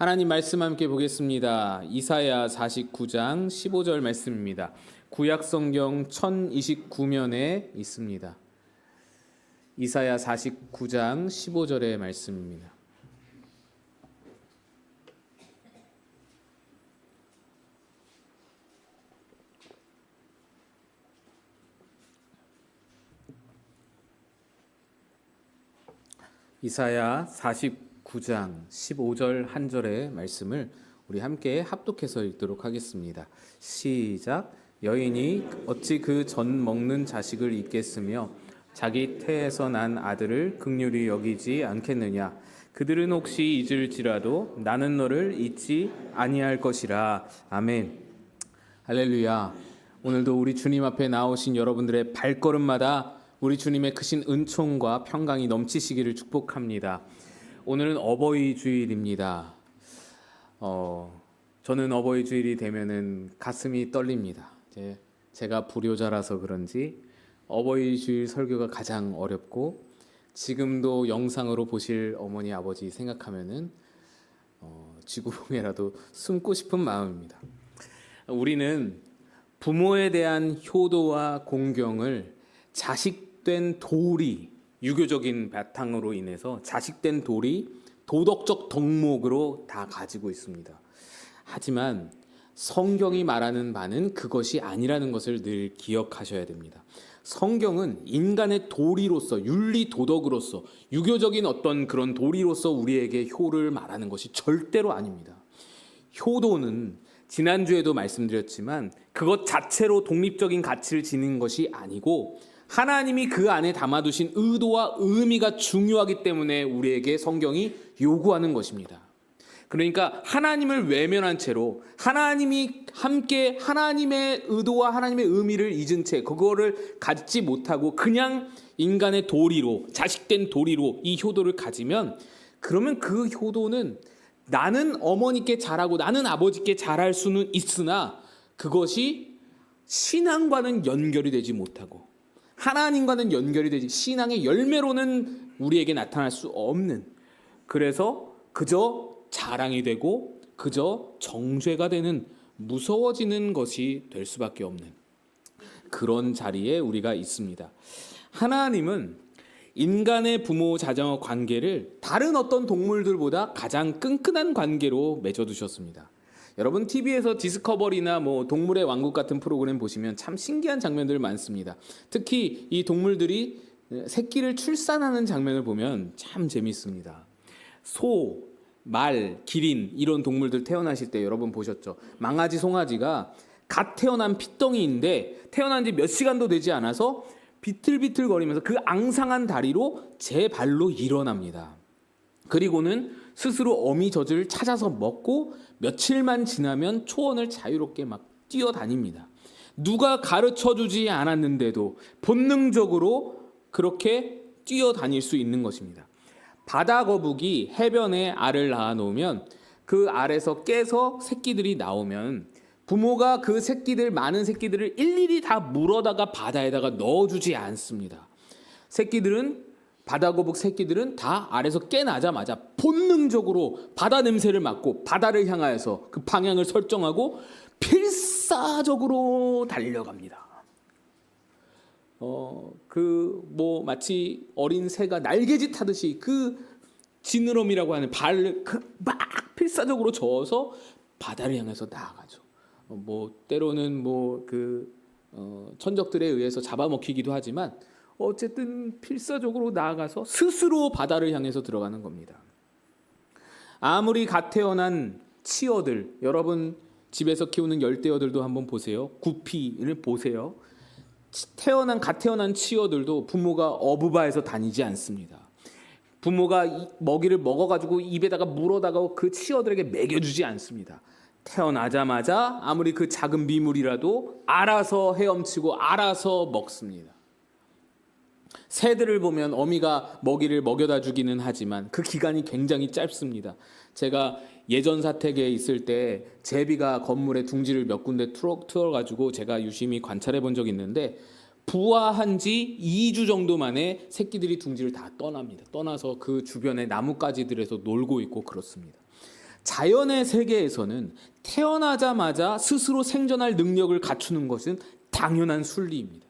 하나님 말씀 함께 보겠습니다. 이사야 49장 15절 말씀입니다. 구약성경 1029면에 있습니다. 이사야 49장 15절의 말씀입니다. 이사야 49장 15절 한 절의 말씀을 우리 함께 합독해서 읽도록 하겠습니다. 시작. 여인이 어찌 그 전 먹는 자식을 잊겠으며 자기 태에서 난 아들을 긍휼히 여기지 않겠느냐. 그들은 혹시 잊을지라도 나는 너를 잊지 아니할 것이라. 아멘. 할렐루야. 오늘도 우리 주님 앞에 나오신 여러분들의 발걸음마다 우리 주님의 크신 은총과 평강이 넘치시기를 축복합니다. 오늘은 어버이 주일입니다. 저는 어버이 주일이 되면은 가슴이 떨립니다. 제가 불효자라서 그런지 어버이 주일 설교가 가장 어렵고, 지금도 영상으로 보실 어머니 아버지 생각하면은 쥐구멍에라도 숨고 싶은 마음입니다. 우리는 부모에 대한 효도와 공경을 자식된 도리, 유교적인 바탕으로 인해서 자식된 도리, 도덕적 덕목으로 다 가지고 있습니다. 하지만 성경이 말하는 바는 그것이 아니라는 것을 늘 기억하셔야 됩니다. 성경은 인간의 도리로서, 윤리 도덕으로서, 유교적인 어떤 그런 도리로서 우리에게 효를 말하는 것이 절대로 아닙니다. 효도는 지난주에도 말씀드렸지만 그것 자체로 독립적인 가치를 지닌 것이 아니고, 하나님이 그 안에 담아두신 의도와 의미가 중요하기 때문에 우리에게 성경이 요구하는 것입니다. 그러니까 하나님을 외면한 채로, 하나님이 함께 하나님의 의도와 하나님의 의미를 잊은 채 그거를 갖지 못하고 그냥 인간의 도리로, 자식된 도리로 이 효도를 가지면, 그러면 그 효도는 나는 어머니께 잘하고 나는 아버지께 잘할 수는 있으나 그것이 신앙과는 연결이 되지 못하고 하나님과는 연결이 되지, 신앙의 열매로는 우리에게 나타날 수 없는, 그래서 그저 자랑이 되고 그저 정죄가 되는, 무서워지는 것이 될 수밖에 없는 그런 자리에 우리가 있습니다. 하나님은 인간의 부모 자녀 관계를 다른 어떤 동물들보다 가장 끈끈한 관계로 맺어두셨습니다. 여러분, TV에서 디스커버리나 동물의 왕국 같은 프로그램 보시면 참 신기한 장면들 많습니다. 특히 이 동물들이 새끼를 출산하는 장면을 보면 참 재밌습니다. 소, 말, 기린 이런 동물들 태어나실 때 여러분 보셨죠? 망아지, 송아지가 갓 태어난 핏덩이인데 태어난 지 몇 시간도 되지 않아서 비틀비틀거리면서 그 앙상한 다리로 제 발로 일어납니다. 그리고는 스스로 어미젖을 찾아서 먹고 며칠만 지나면 초원을 자유롭게 막 뛰어다닙니다. 누가 가르쳐주지 않았는데도 본능적으로 그렇게 뛰어다닐 수 있는 것입니다. 바다거북이 해변에 알을 낳아놓으면 그 알에서 깨서 새끼들이 나오면 부모가 그 새끼들, 많은 새끼들을 일일이 다 물어다가 바다에다가 넣어주지 않습니다. 바다거북 새끼들은 다 알에서 깨나자마자 본능적으로 바다 냄새를 맡고 바다를 향하여서 그 방향을 설정하고 필사적으로 달려갑니다. 마치 어린 새가 날개짓 하듯이 그 지느러미라고 하는 발을 막 필사적으로 저어서 바다를 향해서 나아가죠. 때로는 천적들에 의해서 잡아먹히기도 하지만 어쨌든 필사적으로 나아가서 스스로 바다를 향해서 들어가는 겁니다. 아무리 갓 태어난 치어들, 여러분 집에서 키우는 열대어들도 한번 보세요. 구피를 보세요. 갓 태어난 치어들도 부모가 어부바에서 다니지 않습니다. 부모가 먹이를 먹어가지고 입에다가 물어다가 그 치어들에게 먹여주지 않습니다. 태어나자마자 아무리 그 작은 미물이라도 알아서 헤엄치고 알아서 먹습니다. 새들을 보면 어미가 먹이를 먹여다 주기는 하지만 그 기간이 굉장히 짧습니다. 제가 예전 사택에 있을 때 제비가 건물에 둥지를 몇 군데 틀어가지고 제가 유심히 관찰해 본 적이 있는데, 부화한 지 2주 정도 만에 새끼들이 둥지를 다 떠납니다. 떠나서 그 주변의 나뭇가지들에서 놀고 있고 그렇습니다. 자연의 세계에서는 태어나자마자 스스로 생존할 능력을 갖추는 것은 당연한 순리입니다.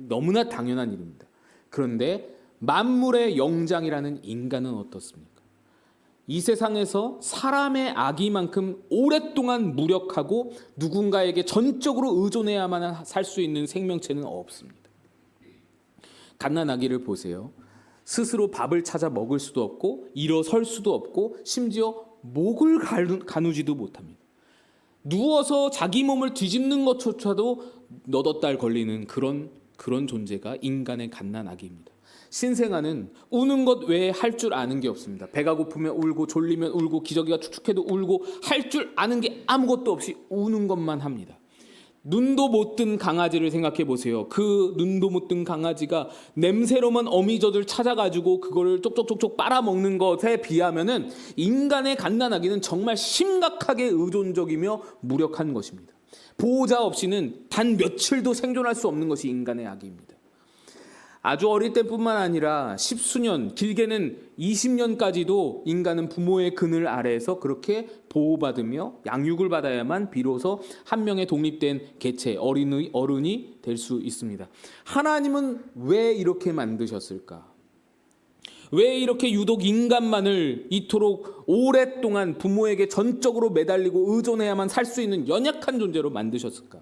너무나 당연한 일입니다. 그런데 만물의 영장이라는 인간은 어떻습니까? 이 세상에서 사람의 악의만큼 오랫동안 무력하고 누군가에게 전적으로 의존해야만 살 수 있는 생명체는 없습니다. 갓난아기를 보세요. 스스로 밥을 찾아 먹을 수도 없고 일어설 수도 없고 심지어 목을 가누지도 못합니다. 누워서 자기 몸을 뒤집는 것조차도 너덧달 걸리는 그런 존재가 인간의 갓난아기입니다. 신생아는 우는 것 외에 할 줄 아는 게 없습니다. 배가 고프면 울고 졸리면 울고 기저귀가 축축해도 울고 할 줄 아는 게 아무것도 없이 우는 것만 합니다. 눈도 못 뜬 강아지를 생각해 보세요. 그 눈도 못 뜬 강아지가 냄새로만 어미저들 찾아가지고 그거를 쪽쪽쪽쪽 빨아먹는 것에 비하면은 인간의 갓난아기는 정말 심각하게 의존적이며 무력한 것입니다. 보호자 없이는 단 며칠도 생존할 수 없는 것이 인간의 악입니다. 아주 어릴 때뿐만 아니라 십수년, 길게는 20년까지도 인간은 부모의 그늘 아래에서 그렇게 보호받으며 양육을 받아야만 비로소 한 명의 독립된 개체, 어른이 될 수 있습니다. 하나님은 왜 이렇게 만드셨을까? 왜 이렇게 유독 인간만을 이토록 오랫동안 부모에게 전적으로 매달리고 의존해야만 살 수 있는 연약한 존재로 만드셨을까?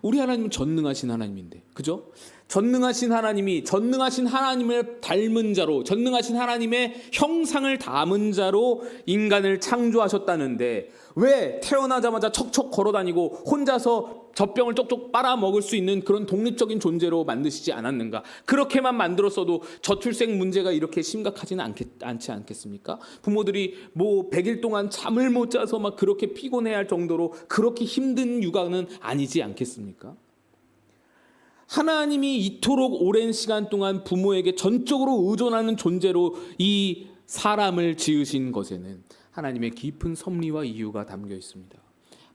우리 하나님은 전능하신 하나님인데, 그죠? 전능하신 하나님이 전능하신 하나님을 닮은 자로, 전능하신 하나님의 형상을 담은 자로 인간을 창조하셨다는데 왜 태어나자마자 척척 걸어다니고 혼자서 젖병을 쪽쪽 빨아먹을 수 있는 그런 독립적인 존재로 만드시지 않았는가? 그렇게만 만들었어도 저출생 문제가 이렇게 심각하지는 않지 않겠습니까? 부모들이 뭐 100일 동안 잠을 못 자서 막 그렇게 피곤해할 정도로 그렇게 힘든 육아는 아니지 않겠습니까? 하나님이 이토록 오랜 시간 동안 부모에게 전적으로 의존하는 존재로 이 사람을 지으신 것에는 하나님의 깊은 섭리와 이유가 담겨 있습니다.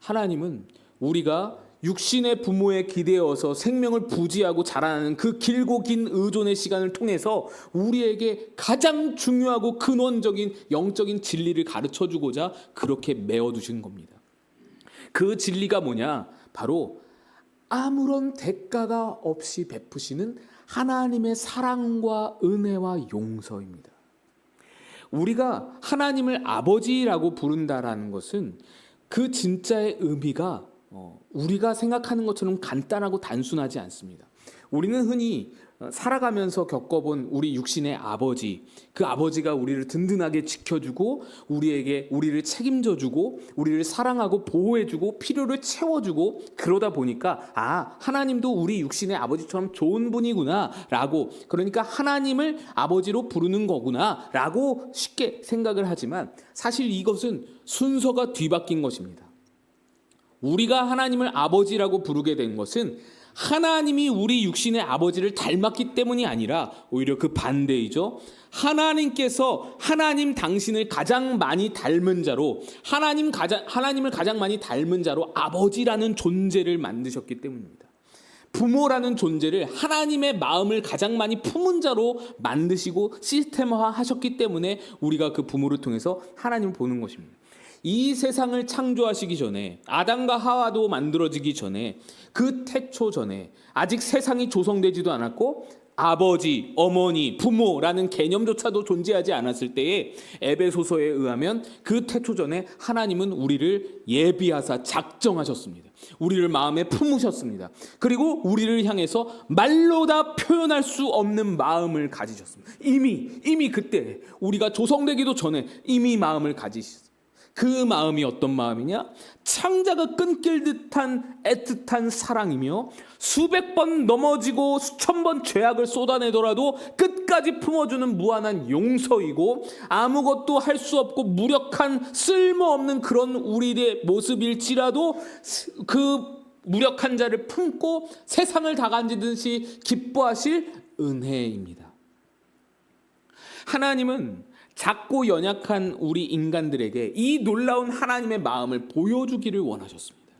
하나님은 우리가 육신의 부모에 기대어서 생명을 부지하고 자라나는 그 길고 긴 의존의 시간을 통해서 우리에게 가장 중요하고 근원적인 영적인 진리를 가르쳐주고자 그렇게 메워두신 겁니다. 그 진리가 뭐냐? 바로 아무런 대가가 없이 베푸시는 하나님의 사랑과 은혜와 용서입니다. 우리가 하나님을 아버지라고 부른다라는 것은 그 진짜의 의미가 우리가 생각하는 것처럼 간단하고 단순하지 않습니다. 우리는 흔히 살아가면서 겪어본 우리 육신의 아버지, 그 아버지가 우리를 든든하게 지켜주고 우리를 책임져주고 우리를 사랑하고 보호해주고 필요를 채워주고 그러다 보니까 하나님도 우리 육신의 아버지처럼 좋은 분이구나 라고, 그러니까 하나님을 아버지로 부르는 거구나 라고 쉽게 생각을 하지만 사실 이것은 순서가 뒤바뀐 것입니다. 우리가 하나님을 아버지라고 부르게 된 것은 하나님이 우리 육신의 아버지를 닮았기 때문이 아니라 오히려 그 반대이죠. 하나님께서 하나님 당신을 가장 많이 닮은 자로, 하나님을 가장 많이 닮은 자로 아버지라는 존재를 만드셨기 때문입니다. 부모라는 존재를 하나님의 마음을 가장 많이 품은 자로 만드시고 시스템화 하셨기 때문에 우리가 그 부모를 통해서 하나님을 보는 것입니다. 이 세상을 창조하시기 전에, 아담과 하와도 만들어지기 전에, 그 태초 전에 아직 세상이 조성되지도 않았고 아버지, 어머니, 부모라는 개념조차도 존재하지 않았을 때에 에베소서에 의하면 그 태초 전에 하나님은 우리를 예비하사 작정하셨습니다. 우리를 마음에 품으셨습니다. 그리고 우리를 향해서 말로 다 표현할 수 없는 마음을 가지셨습니다. 이미 그때 우리가 조성되기도 전에 이미 마음을 가지셨습니다. 그 마음이 어떤 마음이냐? 창자가 끊길 듯한 애틋한 사랑이며 수백 번 넘어지고 수천 번 죄악을 쏟아내더라도 끝까지 품어주는 무한한 용서이고 아무것도 할 수 없고 무력한 쓸모없는 그런 우리의 모습일지라도 그 무력한 자를 품고 세상을 다 간지듯이 기뻐하실 은혜입니다. 하나님은 작고 연약한 우리 인간들에게 이 놀라운 하나님의 마음을 보여주기를 원하셨습니다.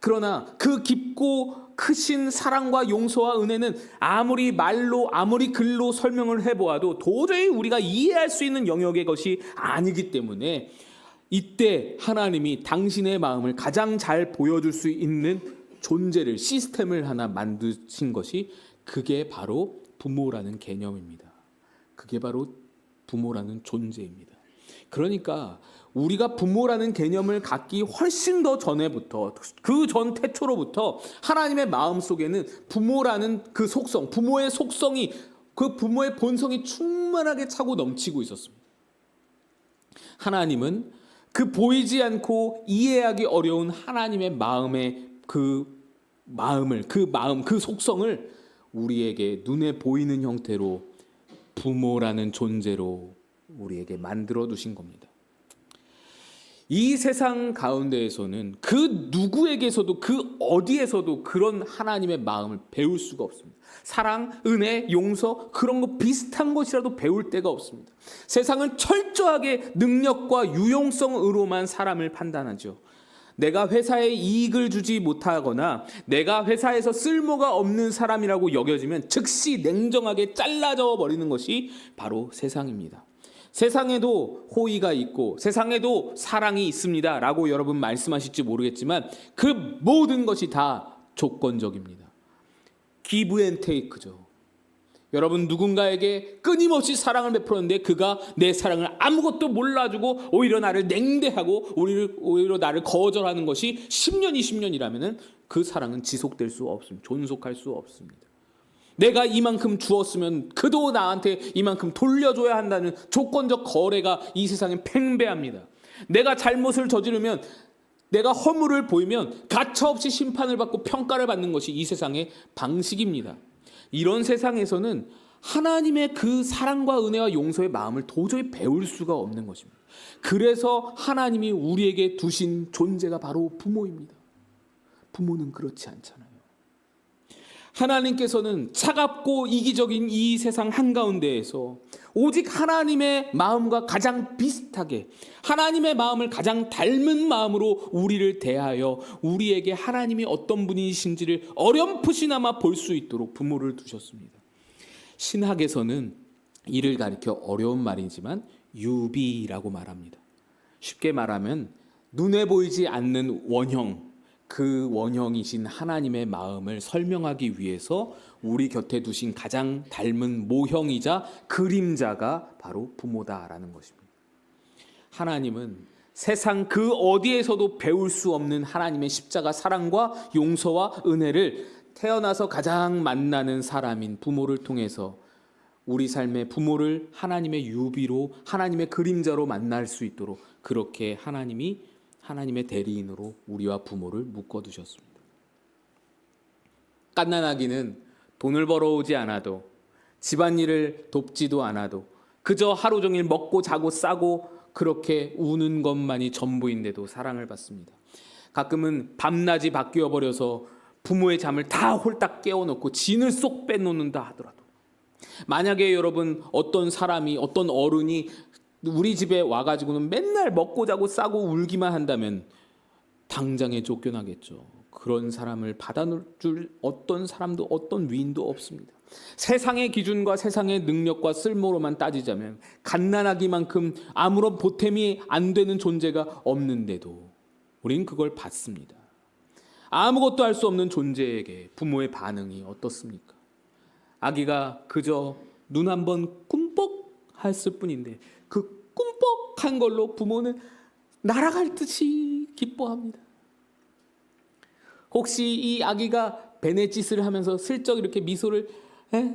그러나 그 깊고 크신 사랑과 용서와 은혜는 아무리 말로 아무리 글로 설명을 해보아도 도저히 우리가 이해할 수 있는 영역의 것이 아니기 때문에 이때 하나님이 당신의 마음을 가장 잘 보여줄 수 있는 존재를, 시스템을 하나 만드신 것이 그게 바로 부모라는 개념입니다. 그게 바로 부모라는 존재입니다. 그러니까 우리가 부모라는 개념을 갖기 훨씬 더 전에부터, 그 전 태초로부터 하나님의 마음 속에는 부모라는 그 속성, 부모의 속성이, 그 부모의 본성이 충만하게 차고 넘치고 있었습니다. 하나님은 그 보이지 않고 이해하기 어려운 하나님의 마음의 그 속성을 우리에게 눈에 보이는 형태로 부모라는 존재로 우리에게 만들어 두신 겁니다. 이 세상 가운데에서는 그 누구에게서도, 그 어디에서도 그런 하나님의 마음을 배울 수가 없습니다. 사랑, 은혜, 용서, 그런 거 비슷한 것이라도 배울 데가 없습니다. 세상은 철저하게 능력과 유용성으로만 사람을 판단하죠. 내가 회사에 이익을 주지 못하거나 내가 회사에서 쓸모가 없는 사람이라고 여겨지면 즉시 냉정하게 잘라져 버리는 것이 바로 세상입니다. 세상에도 호의가 있고 세상에도 사랑이 있습니다 라고 여러분 말씀하실지 모르겠지만 그 모든 것이 다 조건적입니다. give and take죠. 여러분 누군가에게 끊임없이 사랑을 베풀었는데 그가 내 사랑을 아무것도 몰라주고 오히려 나를 냉대하고 오히려 나를 거절하는 것이 10년, 20년이라면 그 사랑은 지속될 수 없습니다. 존속할 수 없습니다. 내가 이만큼 주었으면 그도 나한테 이만큼 돌려줘야 한다는 조건적 거래가 이 세상에 팽배합니다. 내가 잘못을 저지르면, 내가 허물을 보이면 가차없이 심판을 받고 평가를 받는 것이 이 세상의 방식입니다. 이런 세상에서는 하나님의 그 사랑과 은혜와 용서의 마음을 도저히 배울 수가 없는 것입니다. 그래서 하나님이 우리에게 두신 존재가 바로 부모입니다. 부모는 그렇지 않잖아요. 하나님께서는 차갑고 이기적인 이 세상 한가운데에서 오직 하나님의 마음과 가장 비슷하게, 하나님의 마음을 가장 닮은 마음으로 우리를 대하여 우리에게 하나님이 어떤 분이신지를 어렴풋이나마 볼 수 있도록 부모를 두셨습니다. 신학에서는 이를 가리켜 어려운 말이지만 유비라고 말합니다. 쉽게 말하면 눈에 보이지 않는 원형, 그 원형이신 하나님의 마음을 설명하기 위해서 우리 곁에 두신 가장 닮은 모형이자 그림자가 바로 부모다라는 것입니다. 하나님은 세상 그 어디에서도 배울 수 없는 하나님의 십자가 사랑과 용서와 은혜를 태어나서 가장 만나는 사람인 부모를 통해서 우리 삶의 부모를 하나님의 유비로, 하나님의 그림자로 만날 수 있도록 그렇게 하나님의 대리인으로 우리와 부모를 묶어두셨습니다. 갓난아기는 돈을 벌어오지 않아도, 집안일을 돕지도 않아도 그저 하루 종일 먹고 자고 싸고 그렇게 우는 것만이 전부인데도 사랑을 받습니다. 가끔은 밤낮이 바뀌어 버려서 부모의 잠을 다 홀딱 깨워놓고 진을 쏙 빼놓는다 하더라도, 만약에 여러분 어떤 사람이, 어떤 어른이 우리 집에 와가지고는 맨날 먹고 자고 싸고 울기만 한다면 당장에 쫓겨나겠죠. 그런 사람을 받아줄 어떤 사람도, 어떤 위인도 없습니다. 세상의 기준과 세상의 능력과 쓸모로만 따지자면 갓난아기만큼 아무런 보탬이 안 되는 존재가 없는데도 우린 그걸 받습니다. 아무것도 할 수 없는 존재에게 부모의 반응이 어떻습니까? 아기가 그저 눈 한번 꿈뻑 했을 뿐인데 그 꿈뻑한 걸로 부모는 날아갈 듯이 기뻐합니다. 혹시 이 아기가 베네짓을 하면서 슬쩍 이렇게 미소를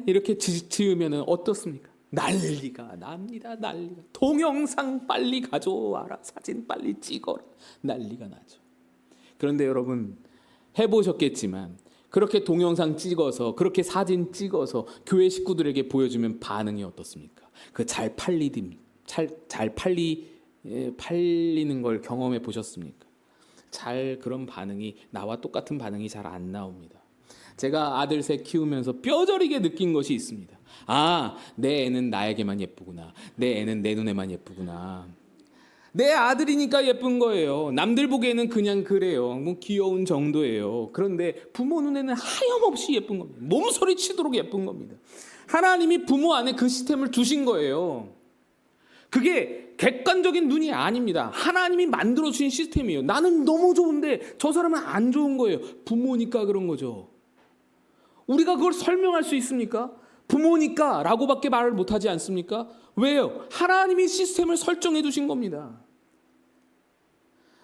이렇게 지으면 어떻습니까? 난리가 납니다. 난리가. 동영상 빨리 가져와라. 사진 빨리 찍어라. 난리가 나죠. 그런데 여러분 해보셨겠지만 그렇게 동영상 찍어서, 그렇게 사진 찍어서 교회 식구들에게 보여주면 반응이 어떻습니까? 그 잘 팔리는 걸 경험해 보셨습니까? 그런 반응이, 나와 똑같은 반응이 잘 안 나옵니다. 제가 아들 셋 키우면서 뼈저리게 느낀 것이 있습니다. 아, 내 애는 나에게만 예쁘구나. 내 애는 내 눈에만 예쁘구나. 내 아들이니까 예쁜 거예요. 남들 보기에는 그냥 그래요. 뭐 귀여운 정도예요. 그런데 부모 눈에는 하염없이 예쁜 겁니다. 몸소리 치도록 예쁜 겁니다. 하나님이 부모 안에 그 시스템을 두신 거예요. 그게 객관적인 눈이 아닙니다. 하나님이 만들어 주신 시스템이에요. 나는 너무 좋은데 저 사람은 안 좋은 거예요. 부모니까 그런 거죠. 우리가 그걸 설명할 수 있습니까? 부모니까 라고밖에 말을 못하지 않습니까? 왜요? 하나님이 시스템을 설정해 두신 겁니다.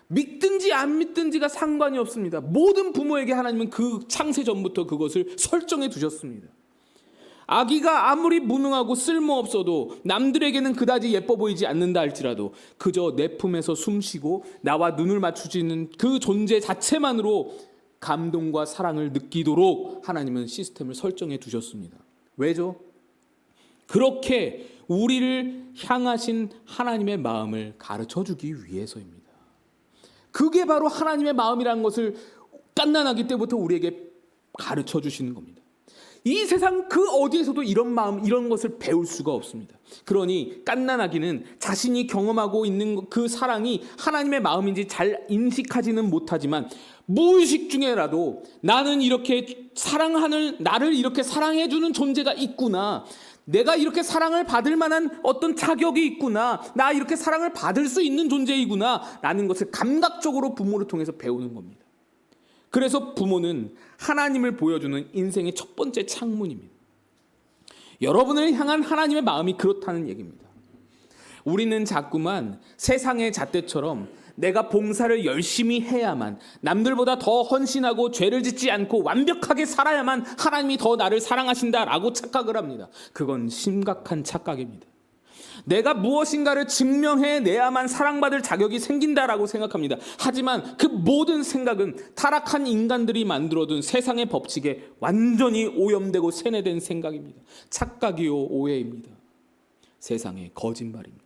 믿든지 안 믿든지가 상관이 없습니다. 모든 부모에게 하나님은 그 창세 전부터 그것을 설정해 두셨습니다. 아기가 아무리 무능하고 쓸모없어도 남들에게는 그다지 예뻐 보이지 않는다 할지라도 그저 내 품에서 숨쉬고 나와 눈을 맞추지는 그 존재 자체만으로 감동과 사랑을 느끼도록 하나님은 시스템을 설정해 두셨습니다. 왜죠? 그렇게 우리를 향하신 하나님의 마음을 가르쳐 주기 위해서입니다. 그게 바로 하나님의 마음이라는 것을 갓난아기 때부터 우리에게 가르쳐 주시는 겁니다. 이 세상 그 어디에서도 이런 마음, 이런 것을 배울 수가 없습니다. 그러니 갓난아기는 자신이 경험하고 있는 그 사랑이 하나님의 마음인지 잘 인식하지는 못하지만 무의식 중에라도 나는 이렇게 나를 이렇게 사랑해주는 존재가 있구나. 내가 이렇게 사랑을 받을 만한 어떤 자격이 있구나. 나 이렇게 사랑을 받을 수 있는 존재이구나. 라는 것을 감각적으로 부모를 통해서 배우는 겁니다. 그래서 부모는 하나님을 보여주는 인생의 첫 번째 창문입니다. 여러분을 향한 하나님의 마음이 그렇다는 얘기입니다. 우리는 자꾸만 세상의 잣대처럼 내가 봉사를 열심히 해야만, 남들보다 더 헌신하고 죄를 짓지 않고 완벽하게 살아야만 하나님이 더 나를 사랑하신다라고 착각을 합니다. 그건 심각한 착각입니다. 내가 무엇인가를 증명해내야만 사랑받을 자격이 생긴다라고 생각합니다. 하지만 그 모든 생각은 타락한 인간들이 만들어둔 세상의 법칙에 완전히 오염되고 세뇌된 생각입니다. 착각이요 오해입니다. 세상의 거짓말입니다.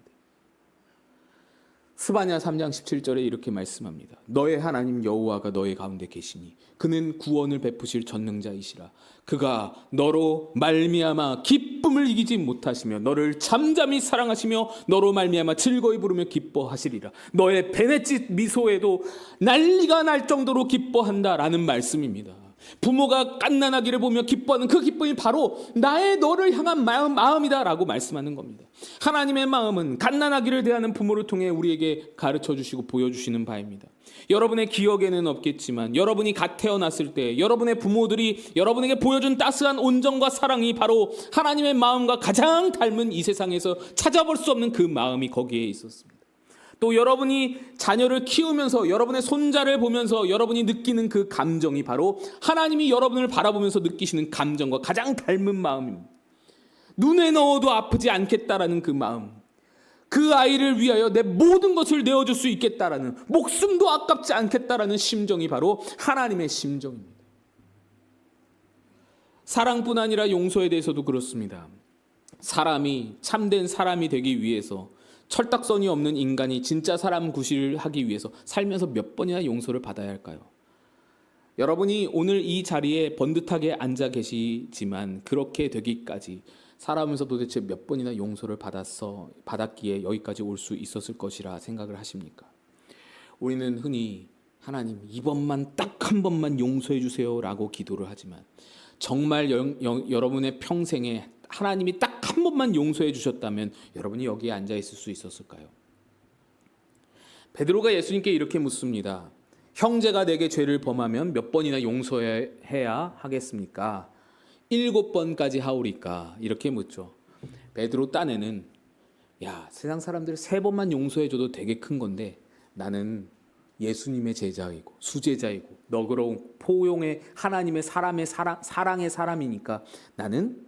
스바냐 3장 17절에 이렇게 말씀합니다. 너의 하나님 여호와가 너의 가운데 계시니 그는 구원을 베푸실 전능자이시라. 그가 너로 말미암아 기쁨을 이기지 못하시며 너를 잠잠히 사랑하시며 너로 말미암아 즐거이 부르며 기뻐하시리라. 너의 베네짓 미소에도 난리가 날 정도로 기뻐한다라는 말씀입니다. 부모가 갓난아기를 보며 기뻐하는 그 기쁨이 바로 나의 너를 향한 마음이다라고 말씀하는 겁니다. 하나님의 마음은 갓난아기를 대하는 부모를 통해 우리에게 가르쳐 주시고 보여주시는 바입니다. 여러분의 기억에는 없겠지만 여러분이 갓 태어났을 때 여러분의 부모들이 여러분에게 보여준 따스한 온정과 사랑이 바로 하나님의 마음과 가장 닮은 이 세상에서 찾아볼 수 없는 그 마음이 거기에 있었습니다. 또 여러분이 자녀를 키우면서 여러분의 손자를 보면서 여러분이 느끼는 그 감정이 바로 하나님이 여러분을 바라보면서 느끼시는 감정과 가장 닮은 마음입니다. 눈에 넣어도 아프지 않겠다라는 그 마음, 그 아이를 위하여 내 모든 것을 내어줄 수 있겠다라는, 목숨도 아깝지 않겠다라는 심정이 바로 하나님의 심정입니다. 사랑뿐 아니라 용서에 대해서도 그렇습니다. 사람이 참된 사람이 되기 위해서, 철딱선이 없는 인간이 진짜 사람 구실을 하기 위해서 살면서 몇 번이나 용서를 받아야 할까요? 여러분이 오늘 이 자리에 번듯하게 앉아 계시지만 그렇게 되기까지 살아오면서 도대체 몇 번이나 용서를 받았기에 여기까지 올 수 있었을 것이라 생각을 하십니까? 우리는 흔히 하나님 이번만 딱 한 번만 용서해 주세요 라고 기도를 하지만 정말 여러분의 평생에 하나님이 딱 한 번만 용서해 주셨다면 여러분이 여기에 앉아 있을 수 있었을까요? 베드로가 예수님께 이렇게 묻습니다. 형제가 내게 죄를 범하면 몇 번이나 용서해야 하겠습니까? 7번까지 하오리까? 이렇게 묻죠. 베드로 딴에는 세상 사람들 3번만 용서해줘도 되게 큰 건데 나는 예수님의 제자이고 수제자이고 너그러운 포용의 하나님의 사랑의 사람이니까 나는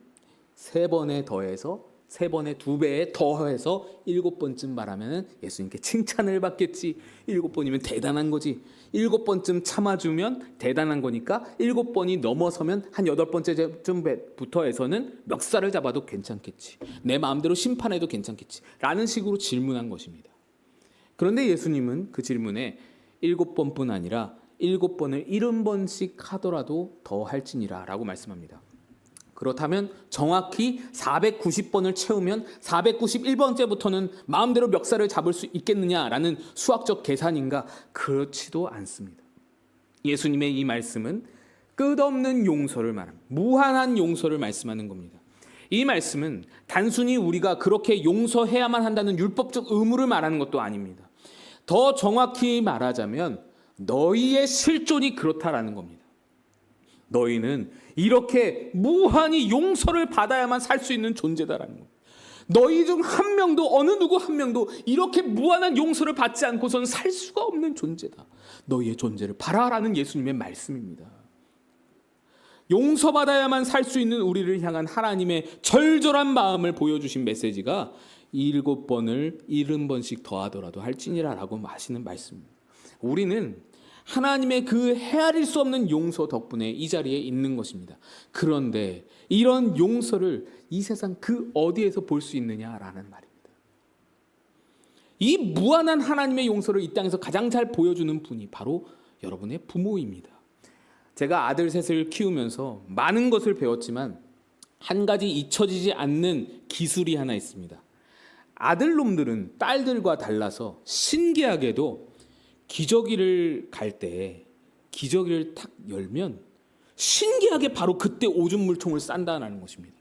3번에 더해서 3번에 2배에 더해서 7번쯤 말하면 예수님께 칭찬을 받겠지. 7번이면 대단한 거지. 7번쯤 참아주면 대단한 거니까 7번이 넘어서면 한 8번째쯤부터 해서는 멱살을 잡아도 괜찮겠지. 내 마음대로 심판해도 괜찮겠지. 라는 식으로 질문한 것입니다. 그런데 예수님은 그 질문에 7번뿐 아니라 7번을 70번씩 하더라도 더 할지니라 라고 말씀합니다. 그렇다면 정확히 490번을 채우면 491번째부터는 마음대로 멱살을 잡을 수 있겠느냐라는 수학적 계산인가? 그렇지도 않습니다. 예수님의 이 말씀은 끝없는 용서를 말합니다. 무한한 용서를 말씀하는 겁니다. 이 말씀은 단순히 우리가 그렇게 용서해야만 한다는 율법적 의무를 말하는 것도 아닙니다. 더 정확히 말하자면 너희의 실존이 그렇다라는 겁니다. 너희는 이렇게 무한히 용서를 받아야만 살 수 있는 존재다라는 겁니다. 너희 중 한 명도, 어느 누구 한 명도 이렇게 무한한 용서를 받지 않고선 살 수가 없는 존재다. 너희의 존재를 봐라라는 예수님의 말씀입니다. 용서받아야만 살 수 있는 우리를 향한 하나님의 절절한 마음을 보여주신 메시지가 7번을 70번씩 더하더라도 할지니라라고 하시는 말씀입니다. 우리는 하나님의 그 헤아릴 수 없는 용서 덕분에 이 자리에 있는 것입니다. 그런데 이런 용서를 이 세상 그 어디에서 볼 수 있느냐라는 말입니다. 이 무한한 하나님의 용서를 이 땅에서 가장 잘 보여주는 분이 바로 여러분의 부모입니다. 제가 아들 셋을 키우면서 많은 것을 배웠지만 한 가지 잊혀지지 않는 기술이 하나 있습니다. 아들놈들은 딸들과 달라서 신기하게도 기저귀를 갈 때 기저귀를 탁 열면 신기하게 바로 그때 오줌 물총을 싼다는 것입니다.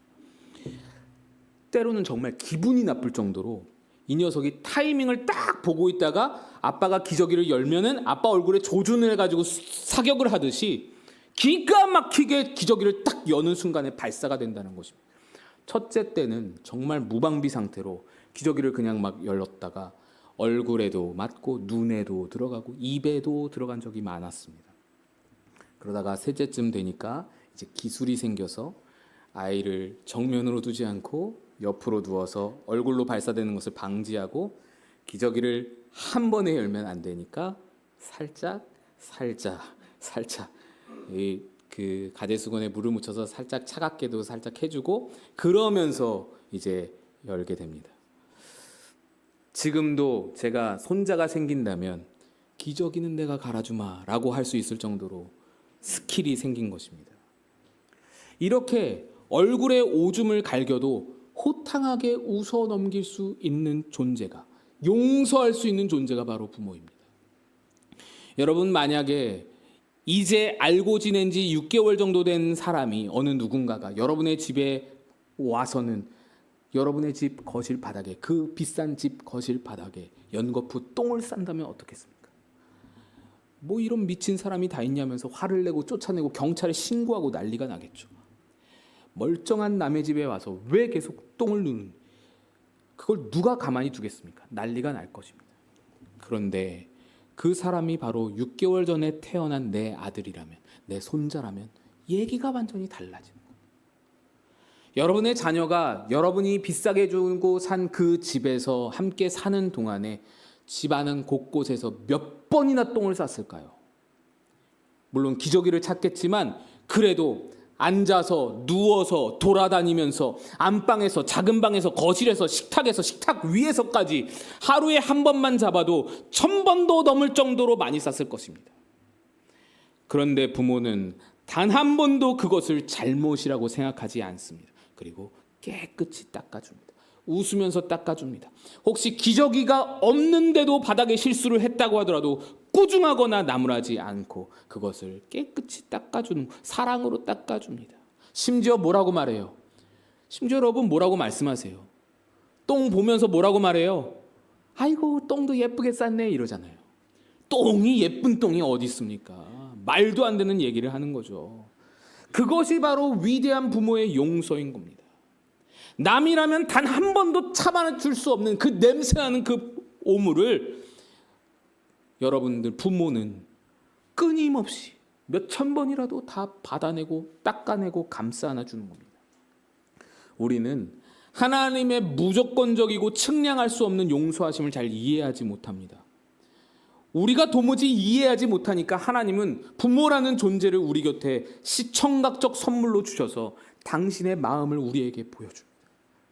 때로는 정말 기분이 나쁠 정도로 이 녀석이 타이밍을 딱 보고 있다가 아빠가 기저귀를 열면은 아빠 얼굴에 조준을 해가지고 사격을 하듯이 기가 막히게 기저귀를 딱 여는 순간에 발사가 된다는 것입니다. 첫째 때는 정말 무방비 상태로 기저귀를 그냥 막 열었다가 얼굴에도 맞고 눈에도 들어가고 입에도 들어간 적이 많았습니다. 그러다가 셋째쯤 되니까 이제 기술이 생겨서 아이를 정면으로 두지 않고 옆으로 누워서 얼굴로 발사되는 것을 방지하고 기저귀를 한 번에 열면 안 되니까 살짝 그 가제수건에 물을 묻혀서 살짝 차갑게도 살짝 해주고 그러면서 이제 열게 됩니다. 지금도 제가 손자가 생긴다면 기저귀는 내가 갈아주마 라고 할 수 있을 정도로 스킬이 생긴 것입니다. 이렇게 얼굴에 오줌을 갈겨도 호탕하게 웃어 넘길 수 있는 존재가, 용서할 수 있는 존재가 바로 부모입니다. 여러분, 만약에 이제 알고 지낸 지 6개월 정도 된 사람이 어느 누군가가 여러분의 집에 와서는 여러분의 집 거실 바닥에, 그 비싼 집 거실 바닥에 연거푸 똥을 싼다면 어떻겠습니까? 뭐 이런 미친 사람이 다 있냐면서 화를 내고 쫓아내고 경찰에 신고하고 난리가 나겠죠. 멀쩡한 남의 집에 와서 왜 계속 똥을 누는, 그걸 누가 가만히 두겠습니까? 난리가 날 것입니다. 그런데 그 사람이 바로 6개월 전에 태어난 내 아들이라면, 내 손자라면 얘기가 완전히 달라집니다. 여러분의 자녀가 여러분이 비싸게 주고 산 그 집에서 함께 사는 동안에 집안은 곳곳에서 몇 번이나 똥을 쌌을까요? 물론 기저귀를 찾겠지만 그래도 앉아서 누워서 돌아다니면서 안방에서, 작은 방에서, 거실에서, 식탁에서, 식탁 위에서까지 하루에 한 번만 잡아도 1000번도 넘을 정도로 많이 쌌을 것입니다. 그런데 부모는 단 한 번도 그것을 잘못이라고 생각하지 않습니다. 그리고 깨끗이 닦아줍니다. 웃으면서 닦아줍니다. 혹시 기저귀가 없는데도 바닥에 실수를 했다고 하더라도 꾸중하거나 나무라지 않고 그것을 깨끗이 닦아주는, 사랑으로 닦아줍니다. 심지어 뭐라고 말해요? 심지어 여러분 뭐라고 말씀하세요? 똥 보면서 뭐라고 말해요? 아이고 똥도 예쁘게 쌌네 이러잖아요. 똥이, 예쁜 똥이 어디 있습니까? 말도 안 되는 얘기를 하는 거죠. 그것이 바로 위대한 부모의 용서인 겁니다. 남이라면 단 한 번도 참아줄 수 없는 그 냄새나는 그 오물을 여러분들 부모는 끊임없이 몇천 번이라도 다 받아내고 닦아내고 감싸 안아주는 겁니다. 우리는 하나님의 무조건적이고 측량할 수 없는 용서하심을 잘 이해하지 못합니다. 우리가 도무지 이해하지 못하니까 하나님은 부모라는 존재를 우리 곁에 시청각적 선물로 주셔서 당신의 마음을 우리에게 보여줍니다.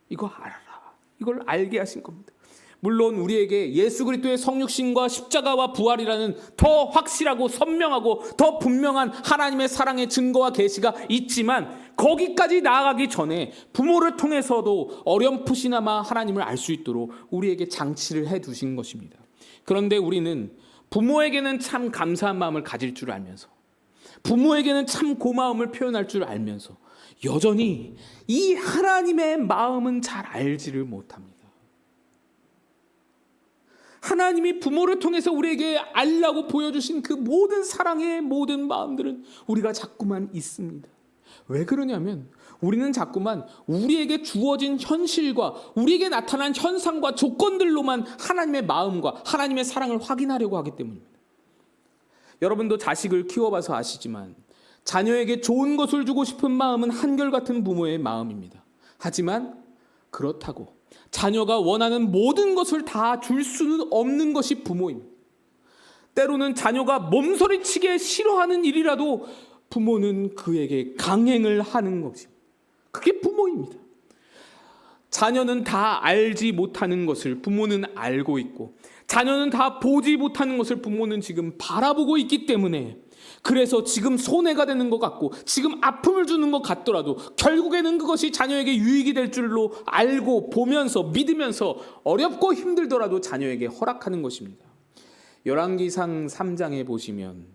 이거 알아라. 이걸 알게 하신 겁니다. 물론 우리에게 예수 그리스도의 성육신과 십자가와 부활이라는 더 확실하고 선명하고 더 분명한 하나님의 사랑의 증거와 계시가 있지만 거기까지 나아가기 전에 부모를 통해서도 어렴풋이나마 하나님을 알 수 있도록 우리에게 장치를 해두신 것입니다. 그런데 우리는 부모에게는 참 감사한 마음을 가질 줄 알면서, 부모에게는 참 고마움을 표현할 줄 알면서 여전히 이 하나님의 마음은 잘 알지를 못합니다. 하나님이 부모를 통해서 우리에게 알라고 보여주신 그 모든 사랑의 모든 마음들은 우리가 자꾸만 있습니다. 왜 그러냐면 우리는 자꾸만 우리에게 주어진 현실과 우리에게 나타난 현상과 조건들로만 하나님의 마음과 하나님의 사랑을 확인하려고 하기 때문입니다. 여러분도 자식을 키워봐서 아시지만 자녀에게 좋은 것을 주고 싶은 마음은 한결같은 부모의 마음입니다. 하지만 그렇다고 자녀가 원하는 모든 것을 다 줄 수는 없는 것이 부모입니다. 때로는 자녀가 몸서리치게 싫어하는 일이라도 부모는 그에게 강행을 하는 것입니다. 그게 부모입니다. 자녀는 다 알지 못하는 것을 부모는 알고 있고, 자녀는 다 보지 못하는 것을 부모는 지금 바라보고 있기 때문에, 그래서 지금 손해가 되는 것 같고 지금 아픔을 주는 것 같더라도 결국에는 그것이 자녀에게 유익이 될 줄로 알고 보면서 믿으면서 어렵고 힘들더라도 자녀에게 허락하는 것입니다. 열왕기상 3장에 보시면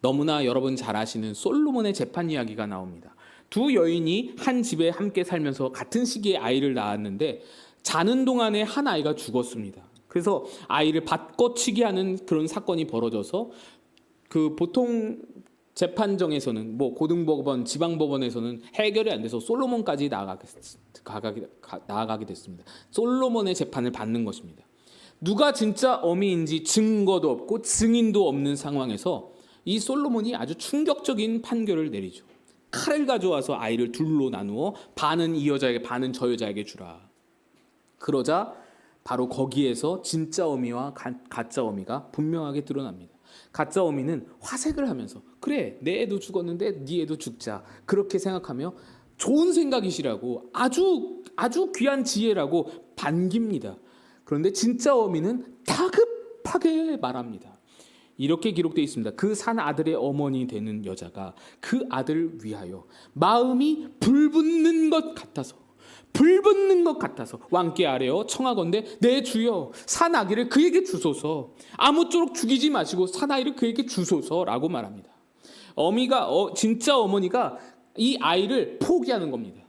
너무나 여러분 잘 아시는 솔로몬의 재판 이야기가 나옵니다. 두 여인이 한 집에 함께 살면서 같은 시기에 아이를 낳았는데 자는 동안에 한 아이가 죽었습니다. 그래서 아이를 바꿔치기 하는 그런 사건이 벌어져서 그 보통 재판정에서는 뭐 고등법원, 지방법원에서는 해결이 안 돼서 솔로몬까지 나아가게 됐습니다. 솔로몬의 재판을 받는 것입니다. 누가 진짜 어미인지 증거도 없고 증인도 없는 상황에서 이 솔로몬이 아주 충격적인 판결을 내리죠. 칼을 가져와서 아이를 둘로 나누어 반은 이 여자에게 반은 저 여자에게 주라. 그러자 바로 거기에서 진짜 어미와 가짜 어미가 분명하게 드러납니다. 가짜 어미는 화색을 하면서 그래 내 애도 죽었는데 네 애도 죽자 그렇게 생각하며 좋은 생각이시라고 아주 귀한 지혜라고 반깁니다. 그런데 진짜 어미는 다급하게 말합니다. 이렇게 기록되어 있습니다. 그 산 아들의 어머니 되는 여자가 그 아들을 위하여 마음이 불붙는 것 같아서 왕께 아뢰어 청하건대 내 주여 산 아기를 그에게 주소서, 아무쪼록 죽이지 마시고 산 아이를 그에게 주소서라고 말합니다. 진짜 어머니가 이 아이를 포기하는 겁니다.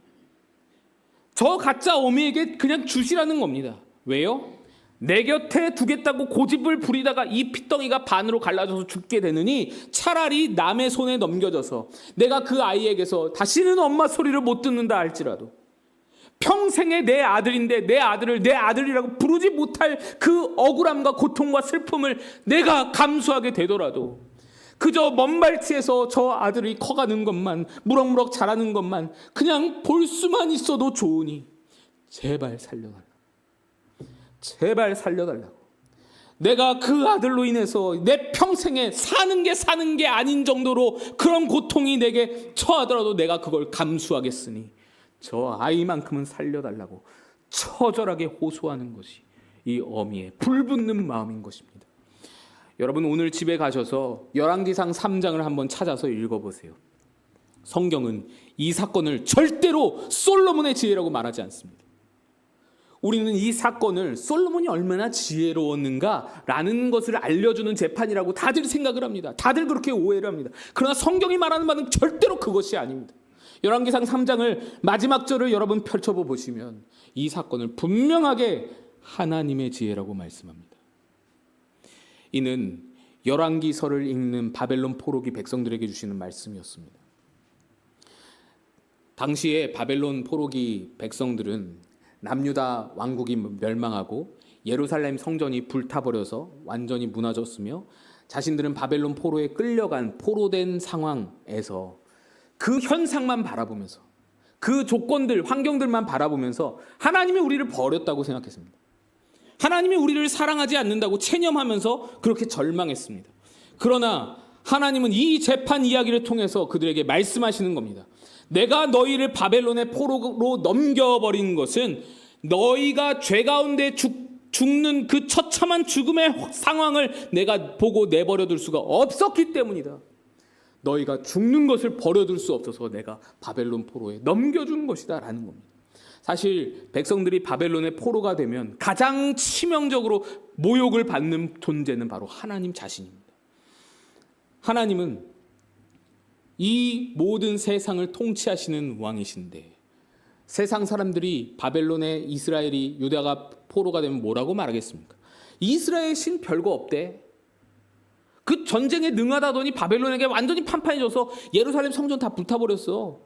저 가짜 어미에게 그냥 주시라는 겁니다. 왜요? 내 곁에 두겠다고 고집을 부리다가 이 핏덩이가 반으로 갈라져서 죽게 되느니 차라리 남의 손에 넘겨져서 내가 그 아이에게서 다시는 엄마 소리를 못 듣는다 할지라도 평생에 내 아들인데 내 아들을 내 아들이라고 부르지 못할 그 억울함과 고통과 슬픔을 내가 감수하게 되더라도 그저 먼 발치에서 저 아들이 커가는 것만, 무럭무럭 자라는 것만 그냥 볼 수만 있어도 좋으니 제발 살려달라고. 내가 그 아들로 인해서 내 평생에 사는 게 아닌 정도로 그런 고통이 내게 처하더라도 내가 그걸 감수하겠으니 저 아이만큼은 살려달라고 처절하게 호소하는 것이 이 어미의 불붙는 마음인 것입니다. 여러분 오늘 집에 가셔서 열왕기상 3장을 한번 찾아서 읽어보세요. 성경은 이 사건을 절대로 솔로몬의 지혜라고 말하지 않습니다. 우리는 이 사건을 솔로몬이 얼마나 지혜로웠는가라는 것을 알려주는 재판이라고 다들 생각을 합니다. 다들 그렇게 오해를 합니다. 그러나 성경이 말하는 바는 절대로 그것이 아닙니다. 열왕기상 3장을 마지막 절을 여러분 펼쳐보시면 이 사건을 분명하게 하나님의 지혜라고 말씀합니다. 이는 열왕기서를 읽는 바벨론 포로기 백성들에게 주시는 말씀이었습니다. 당시에 바벨론 포로기 백성들은 남유다 왕국이 멸망하고 예루살렘 성전이 불타버려서 완전히 무너졌으며 자신들은 바벨론 포로에 끌려간 포로된 상황에서 그 현상만 바라보면서 그 조건들, 환경들만 바라보면서 하나님이 우리를 버렸다고 생각했습니다. 하나님이 우리를 사랑하지 않는다고 체념하면서 그렇게 절망했습니다. 그러나 하나님은 이 재판 이야기를 통해서 그들에게 말씀하시는 겁니다. 내가 너희를 바벨론의 포로로 넘겨버린 것은 너희가 죄 가운데 죽는 그 처참한 죽음의 상황을 내가 보고 내버려둘 수가 없었기 때문이다. 너희가 죽는 것을 버려둘 수 없어서 내가 바벨론 포로에 넘겨준 것이다 라는 겁니다. 사실 백성들이 바벨론의 포로가 되면 가장 치명적으로 모욕을 받는 존재는 바로 하나님 자신입니다. 하나님은 이 모든 세상을 통치하시는 왕이신데 세상 사람들이 바벨론에 이스라엘이 유다가 포로가 되면 뭐라고 말하겠습니까? 이스라엘 신 별거 없대. 그 전쟁에 능하다더니 바벨론에게 완전히 판판해져서 예루살렘 성전 다 불타버렸어.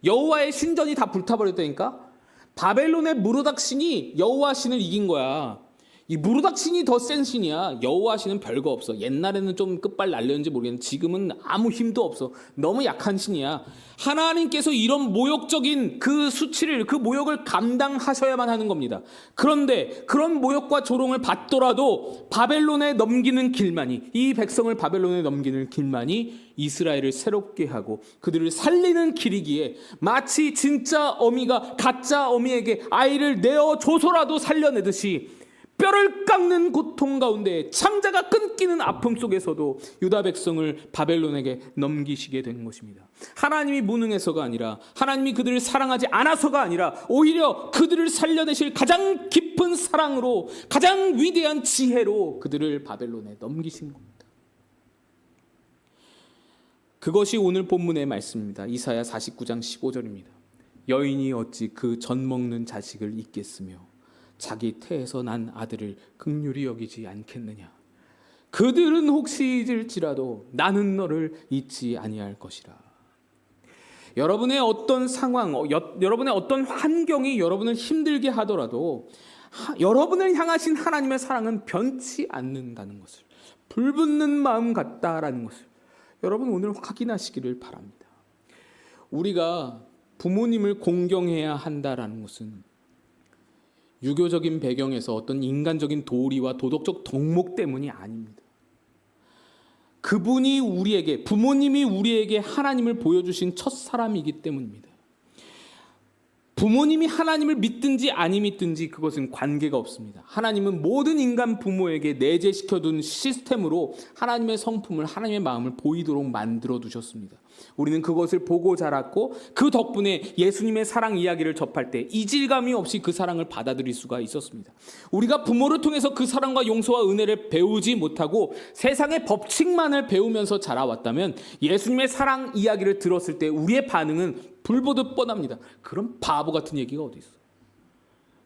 여호와의 신전이 다 불타버렸다니까. 바벨론의 무로닥 신이 여호와 신을 이긴 거야. 이 무로닥 신이 더 센 신이야. 여호와 신은 별거 없어. 옛날에는 좀 끝발 날렸는지 모르겠는데 지금은 아무 힘도 없어. 너무 약한 신이야. 하나님께서 이런 모욕적인 그 수치를, 그 모욕을 감당하셔야만 하는 겁니다. 그런데 그런 모욕과 조롱을 받더라도 바벨론에 넘기는 길만이, 이 백성을 바벨론에 넘기는 길만이 이스라엘을 새롭게 하고 그들을 살리는 길이기에 마치 진짜 어미가 가짜 어미에게 아이를 내어줘서라도 살려내듯이 뼈를 깎는 고통 가운데 창자가 끊기는 아픔 속에서도 유다 백성을 바벨론에게 넘기시게 된 것입니다. 하나님이 무능해서가 아니라, 하나님이 그들을 사랑하지 않아서가 아니라 오히려 그들을 살려내실 가장 깊은 사랑으로, 가장 위대한 지혜로 그들을 바벨론에 넘기신 겁니다. 그것이 오늘 본문의 말씀입니다. 이사야 49장 15절입니다. 여인이 어찌 그 젖 먹는 자식을 잊겠으며 자기 태에서 난 아들을 긍휼히 여기지 않겠느냐. 그들은 혹시 잊을지라도 나는 너를 잊지 아니할 것이라. 여러분의 어떤 상황, 여러분의 어떤 환경이 여러분을 힘들게 하더라도 여러분을 향하신 하나님의 사랑은 변치 않는다는 것을, 불붙는 마음 같다라는 것을 여러분 오늘 확인하시기를 바랍니다. 우리가 부모님을 공경해야 한다라는 것은 유교적인 배경에서 어떤 인간적인 도리와 도덕적 덕목 때문이 아닙니다. 그분이 우리에게, 부모님이 우리에게 하나님을 보여주신 첫 사람이기 때문입니다. 부모님이 하나님을 믿든지 아니 믿든지 그것은 관계가 없습니다. 하나님은 모든 인간 부모에게 내재시켜둔 시스템으로 하나님의 성품을, 하나님의 마음을 보이도록 만들어 두셨습니다. 우리는 그것을 보고 자랐고 그 덕분에 예수님의 사랑 이야기를 접할 때 이질감이 없이 그 사랑을 받아들일 수가 있었습니다. 우리가 부모를 통해서 그 사랑과 용서와 은혜를 배우지 못하고 세상의 법칙만을 배우면서 자라왔다면 예수님의 사랑 이야기를 들었을 때 우리의 반응은 불보듯 뻔합니다. 그럼 바보 같은 얘기가 어디 있어?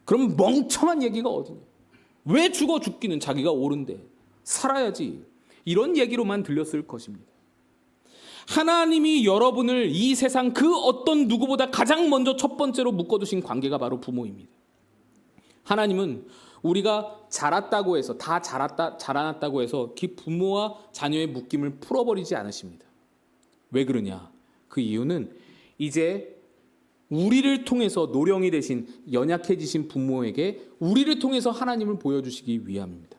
그럼 멍청한 얘기가 어디냐? 왜 죽기는 자기가 옳은데 살아야지. 이런 얘기로만 들렸을 것입니다. 하나님이 여러분을 이 세상 그 어떤 누구보다 가장 먼저 첫 번째로 묶어두신 관계가 바로 부모입니다. 하나님은 우리가 자랐다고 해서, 자라났다고 해서 그 부모와 자녀의 묶임을 풀어버리지 않으십니다. 왜 그러냐? 그 이유는 이제 우리를 통해서 노령이 되신, 연약해지신 부모에게 우리를 통해서 하나님을 보여주시기 위함입니다.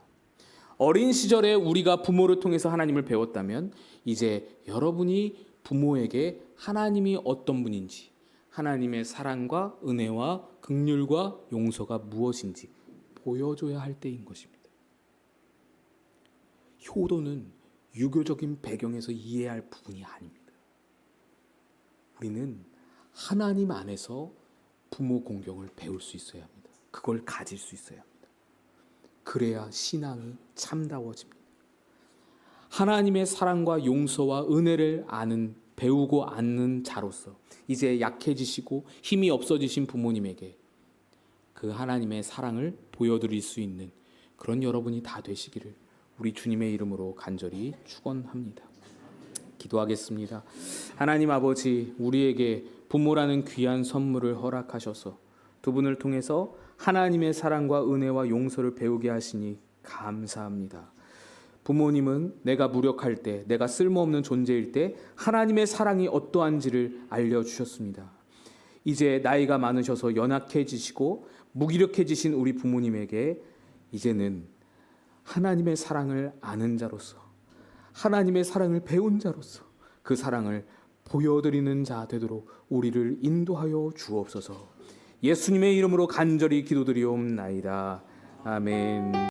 어린 시절에 우리가 부모를 통해서 하나님을 배웠다면 이제 여러분이 부모에게 하나님이 어떤 분인지, 하나님의 사랑과 은혜와 긍휼과 용서가 무엇인지 보여줘야 할 때인 것입니다. 효도는 유교적인 배경에서 이해해야 할 부분이 아닙니다. 우리는 하나님 안에서 부모 공경을 배울 수 있어야 합니다. 그걸 가질 수 있어야 합니다. 그래야 신앙이 참다워집니다. 하나님의 사랑과 용서와 은혜를 배우고 아는 자로서 이제 약해지시고 힘이 없어지신 부모님에게 그 하나님의 사랑을 보여드릴 수 있는 그런 여러분이 다 되시기를 우리 주님의 이름으로 간절히 축원합니다. 기도하겠습니다. 하나님 아버지, 우리에게 부모라는 귀한 선물을 허락하셔서 두 분을 통해서 하나님의 사랑과 은혜와 용서를 배우게 하시니 감사합니다. 부모님은 내가 무력할 때, 내가 쓸모없는 존재일 때 하나님의 사랑이 어떠한지를 알려주셨습니다. 이제 나이가 많으셔서 연약해지시고 무기력해지신 우리 부모님에게 이제는 하나님의 사랑을 아는 자로서, 하나님의 사랑을 배운 자로서 그 사랑을 보여드리는 자 되도록 우리를 인도하여 주옵소서. 예수님의 이름으로 간절히 기도드리옵나이다. 아멘.